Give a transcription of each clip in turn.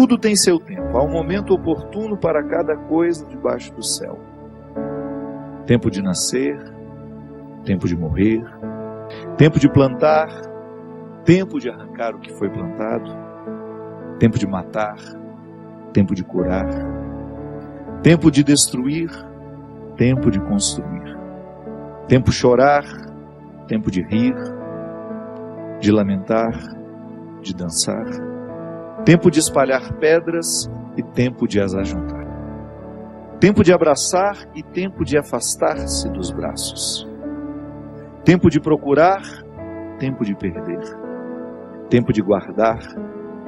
Tudo tem seu tempo. Há um momento oportuno para cada coisa debaixo do céu. Tempo de nascer, tempo de morrer, tempo de plantar, tempo de arrancar o que foi plantado, tempo de matar, tempo de curar, tempo de destruir, tempo de construir, tempo de chorar, tempo de rir, de lamentar, de dançar, tempo de espalhar pedras e tempo de as ajuntar, tempo de abraçar e tempo de afastar-se dos braços, tempo de procurar, tempo de perder, tempo de guardar,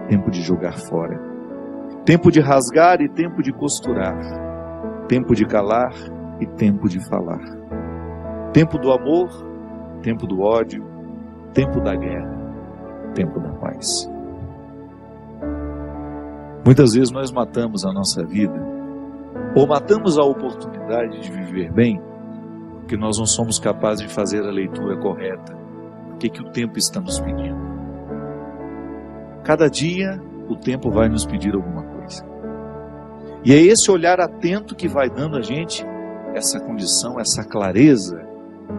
tempo de jogar fora, tempo de rasgar e tempo de costurar, tempo de calar e tempo de falar, tempo do amor, tempo do ódio, tempo da guerra, tempo da paz. Muitas vezes nós matamos a nossa vida, ou matamos a oportunidade de viver bem, porque nós não somos capazes de fazer a leitura correta. O que o tempo está nos pedindo? Cada dia o tempo vai nos pedir alguma coisa. E é esse olhar atento que vai dando a gente essa condição, essa clareza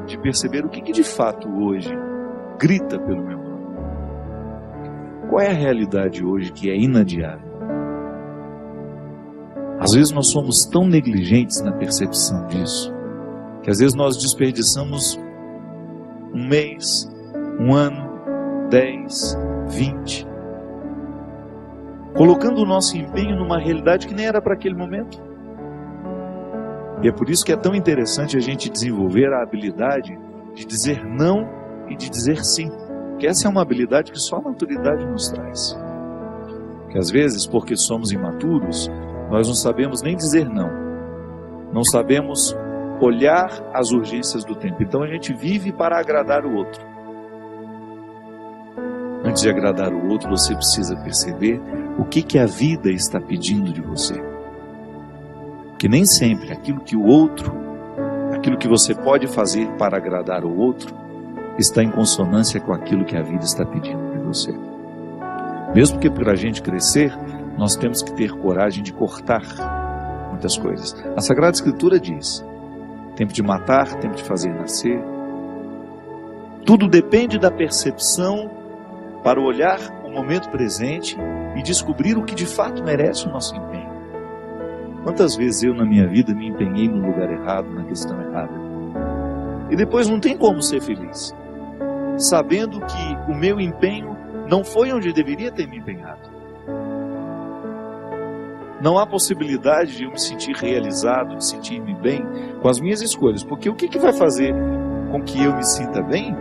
de perceber o que de fato hoje grita pelo meu nome. Qual é a realidade hoje que é inadiável? Às vezes nós somos tão negligentes na percepção disso, que às vezes nós desperdiçamos um mês, um ano, 10, 20, colocando o nosso empenho numa realidade que nem era para aquele momento. E é por isso que é tão interessante a gente desenvolver a habilidade de dizer não e de dizer sim, que essa é uma habilidade que só a maturidade nos traz. Que às vezes, porque somos imaturos, nós não sabemos nem dizer não, não sabemos olhar as urgências do tempo. Então a gente vive para agradar o outro. Antes de agradar o outro, você precisa perceber o que a vida está pedindo de você. Porque nem sempre aquilo que o outro, aquilo que você pode fazer para agradar o outro, está em consonância com aquilo que a vida está pedindo de você. Mesmo que para a gente crescer, nós temos que ter coragem de cortar muitas coisas. A Sagrada Escritura diz: tempo de matar, tempo de fazer nascer. Tudo depende da percepção para olhar o momento presente e descobrir o que de fato merece o nosso empenho. Quantas vezes eu na minha vida me empenhei no lugar errado, na questão errada, e depois não tem como ser feliz, sabendo que o meu empenho não foi onde deveria ter me empenhado. Não há possibilidade de eu me sentir realizado, de sentir-me bem com as minhas escolhas, porque o que vai fazer com que eu me sinta bem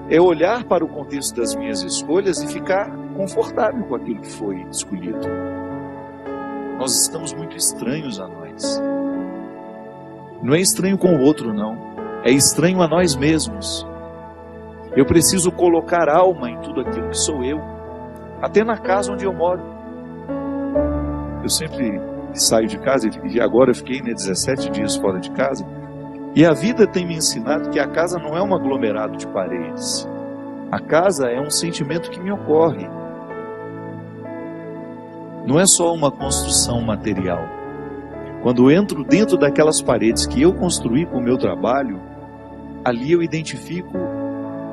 é olhar para o contexto das minhas escolhas e ficar confortável com aquilo que foi escolhido. Nós estamos muito estranhos a nós. Não é estranho com o outro, não. É estranho a nós mesmos. Eu preciso colocar alma em tudo aquilo que sou eu, até na casa onde eu moro. Eu sempre saio de casa, e agora eu fiquei 17 dias fora de casa, e a vida tem me ensinado que a casa não é um aglomerado de paredes. A casa é um sentimento que me ocorre. Não é só uma construção material. Quando eu entro dentro daquelas paredes que eu construí com o meu trabalho, ali eu identifico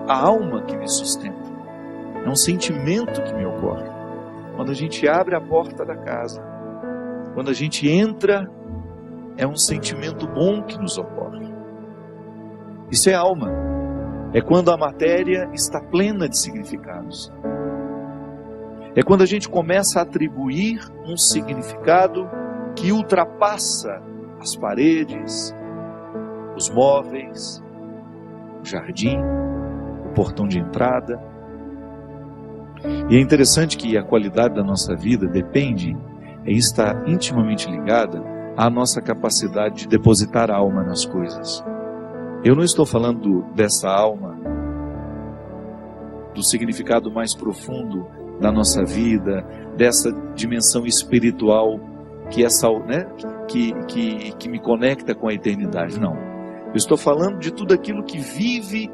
a alma que me sustenta. É um sentimento que me ocorre. Quando a gente abre a porta da casa, quando a gente entra, é um sentimento bom que nos ocorre. Isso é alma. É quando a matéria está plena de significados. É quando a gente começa a atribuir um significado que ultrapassa as paredes, os móveis, o jardim, o portão de entrada. E é interessante que a qualidade da nossa vida depende, está intimamente ligada à nossa capacidade de depositar a alma nas coisas. Eu não estou falando dessa alma, do significado mais profundo da nossa vida, dessa dimensão espiritual que me conecta com a eternidade. Não. Eu estou falando de tudo aquilo que vive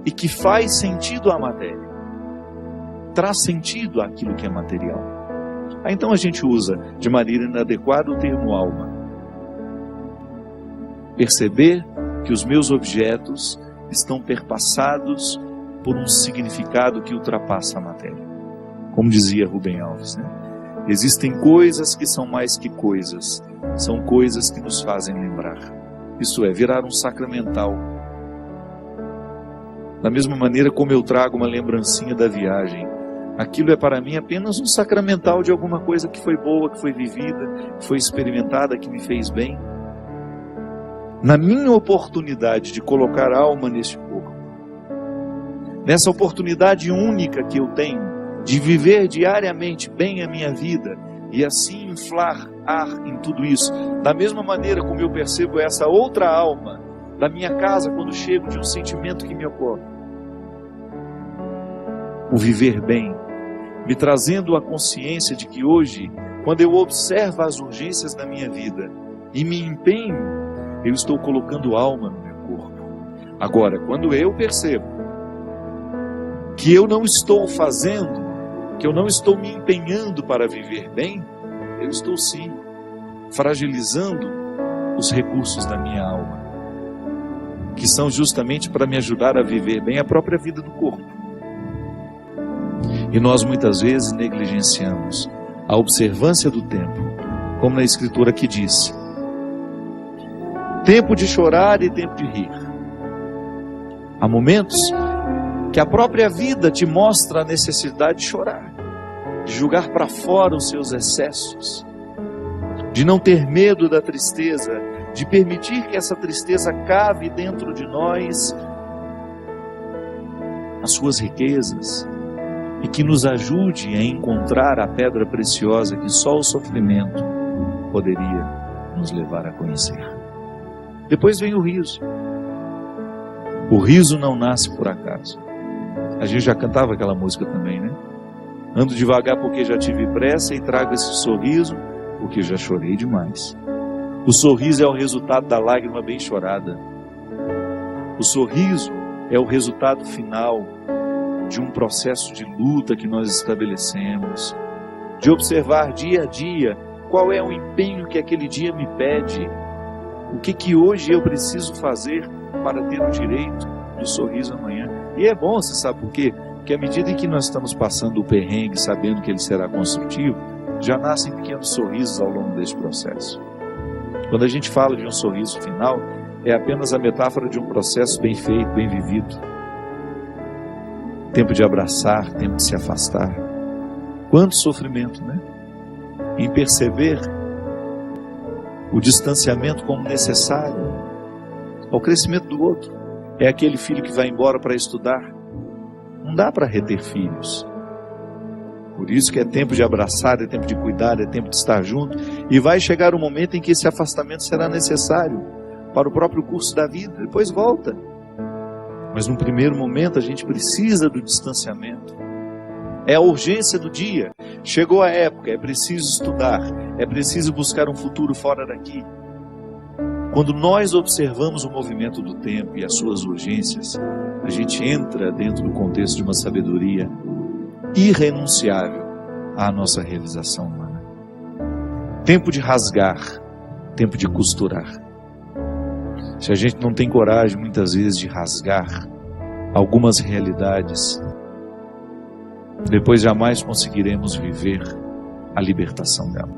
e que faz sentido à matéria. Traz sentido àquilo que é material. Então a gente usa de maneira inadequada o termo alma. Perceber que os meus objetos estão perpassados por um significado que ultrapassa a matéria. Como dizia Rubem Alves, né? Existem coisas que são mais que coisas, são coisas que nos fazem lembrar. Isso é, virar um sacramental. Da mesma maneira como eu trago uma lembrancinha da viagem, aquilo é para mim apenas um sacramental de alguma coisa que foi boa, que foi vivida, que foi experimentada, que me fez bem. Na minha oportunidade de colocar alma neste corpo, nessa oportunidade única que eu tenho de viver diariamente bem a minha vida e assim inflar ar em tudo isso, da mesma maneira como eu percebo essa outra alma da minha casa quando chego de um sentimento que me ocorre. O viver bem, me trazendo a consciência de que hoje, quando eu observo as urgências da minha vida e me empenho, eu estou colocando alma no meu corpo. Agora, quando eu percebo que eu não estou fazendo, que eu não estou me empenhando para viver bem, eu estou sim fragilizando os recursos da minha alma, que são justamente para me ajudar a viver bem a própria vida do corpo. E nós muitas vezes negligenciamos a observância do tempo, como na Escritura que diz: tempo de chorar e tempo de rir. Há momentos que a própria vida te mostra a necessidade de chorar, de jogar para fora os seus excessos, de não ter medo da tristeza, de permitir que essa tristeza cave dentro de nós as suas riquezas e que nos ajude a encontrar a pedra preciosa que só o sofrimento poderia nos levar a conhecer. Depois vem o riso. O riso não nasce por acaso. A gente já cantava aquela música também, né? Ando devagar porque já tive pressa e trago esse sorriso porque já chorei demais. O sorriso é o resultado da lágrima bem chorada. O sorriso é o resultado final de um processo de luta que nós estabelecemos, de observar dia a dia qual é o empenho que aquele dia me pede, o que hoje eu preciso fazer para ter o direito do sorriso amanhã. E é bom, você sabe por quê? Porque à medida em que nós estamos passando o perrengue, sabendo que ele será construtivo, já nascem pequenos sorrisos ao longo deste processo. Quando a gente fala de um sorriso final, é apenas a metáfora de um processo bem feito, bem vivido. Tempo de abraçar, tempo de se afastar. Quanto sofrimento, né? Em perceber o distanciamento como necessário ao crescimento do outro. É aquele filho que vai embora para estudar. Não dá para reter filhos. Por isso que é tempo de abraçar, é tempo de cuidar, é tempo de estar junto. E vai chegar um momento em que esse afastamento será necessário para o próprio curso da vida. Depois volta. Mas no primeiro momento a gente precisa do distanciamento. É a urgência do dia. Chegou a época, é preciso estudar. É preciso buscar um futuro fora daqui. Quando nós observamos o movimento do tempo e as suas urgências, a gente entra dentro do contexto de uma sabedoria irrenunciável à nossa realização humana. Tempo de rasgar, tempo de costurar. Se a gente não tem coragem, muitas vezes, de rasgar algumas realidades, depois jamais conseguiremos viver a libertação dela.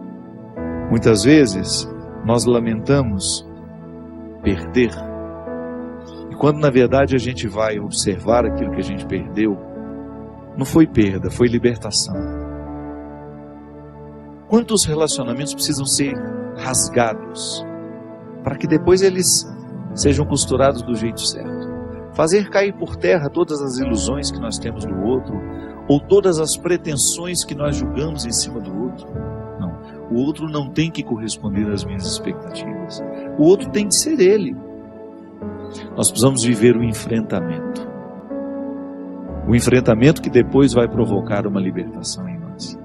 Muitas vezes, nós lamentamos perder, e quando na verdade a gente vai observar aquilo que a gente perdeu, não foi perda, foi libertação. Quantos relacionamentos precisam ser rasgados para que depois eles sejam costurados do jeito certo? Fazer cair por terra todas as ilusões que nós temos do outro, ou todas as pretensões que nós julgamos em cima do outro. Não, o outro não tem que corresponder às minhas expectativas. O outro tem que ser ele. Nós precisamos viver o enfrentamento. O enfrentamento que depois vai provocar uma libertação em nós.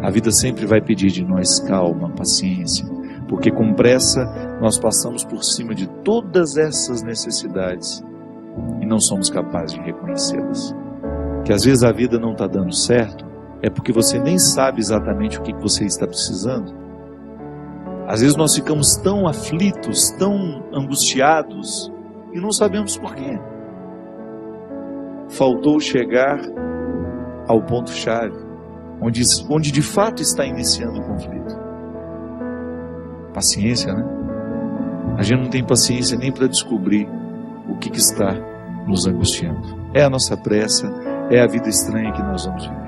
A vida sempre vai pedir de nós calma, paciência, porque com pressa nós passamos por cima de todas essas necessidades e não somos capazes de reconhecê-las. Que às vezes a vida não está dando certo, é porque você nem sabe exatamente o que você está precisando. Às vezes nós ficamos tão aflitos, tão angustiados, e não sabemos por quê. Faltou chegar ao ponto-chave, onde de fato está iniciando o conflito. Paciência, né? A gente não tem paciência nem para descobrir o que está nos angustiando. É a nossa pressa, é a vida estranha que nós vamos viver.